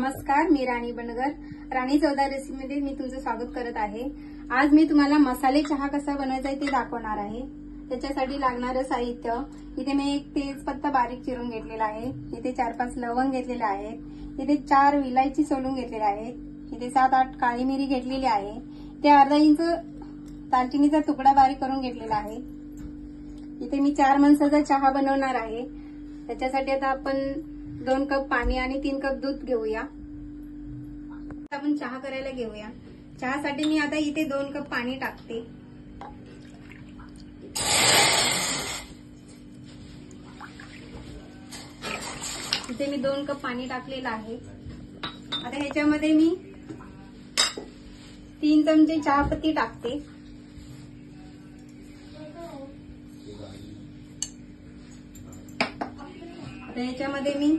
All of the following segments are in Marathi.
नमस्कार, मी राणी बनगर. राणी चवदार रेसिपीमध्ये मी तुमचं स्वागत करत आहे. आज मी तुम्हाला मसाले चहा कसा बनवायचा ते दाखवणार आहे. त्याच्यासाठी लागणारं साहित्य इथे मी एक तेजपत्ता बारीक चिरून घेतलेला आहे. इथे 4-5 लवंग घेतलेले आहेत. इथे 4 विलायची सोलून घेतलेल्या आहेत. इथे 7-8 काळी मिरी घेतलेली आहे. ते अर्धा इंच दालचिनीचा तुकडा बारीक करून घेतलेला आहे. इथे मी 4 माणसाचा चहा बनवणार आहे. त्याच्यासाठी आता आपण 2 कप पाणी आणि 3 कप दूध घेऊया. आपण चहा करायला घेऊया. चहासाठी मी आता इथे 2 कप पाणी टाकते. इथे मी 2 कप पाणी टाकलेलं आहे. आता ह्याच्यामध्ये मी 3 चमचे चहापत्ती टाकते. आता ह्याच्यामध्ये मी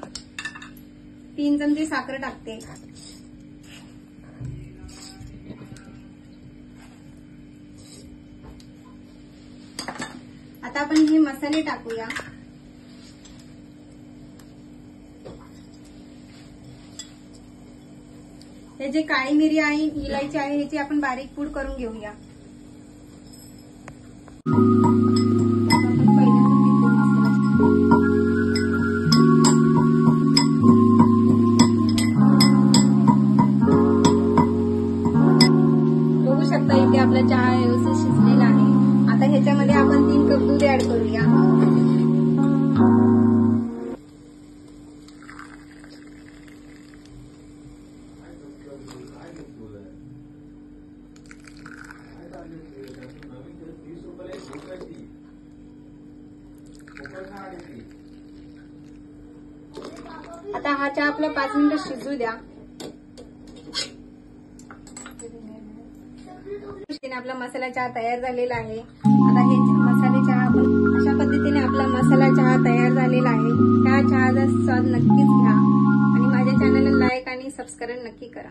3 चमचे साखर टाकते. आता आपण हे मसाले टाकूया. हे जे काळी मिरी आहे, इलायची आहे, ह्याची आपण बारीक पूड करून घेऊया. बघू शकता इथे आपला चहा व्यवस्थित शिजलेला आहे. आता ह्याच्यामध्ये आपण 3 कप दूध ऍड करूया. आता हा चहा आपला 5 मिनिटं शिजू द्या. आपला मसाला चहा तयार झालेला आहे. आता हे मसाले चहा अशा पद्धतीने आपला मसाला चहा तयार झालेला आहे. त्या चहाचा स्वाद नक्कीच घ्या आणि माझ्या चॅनलला लाईक आणि सबस्क्राईब नक्की करा.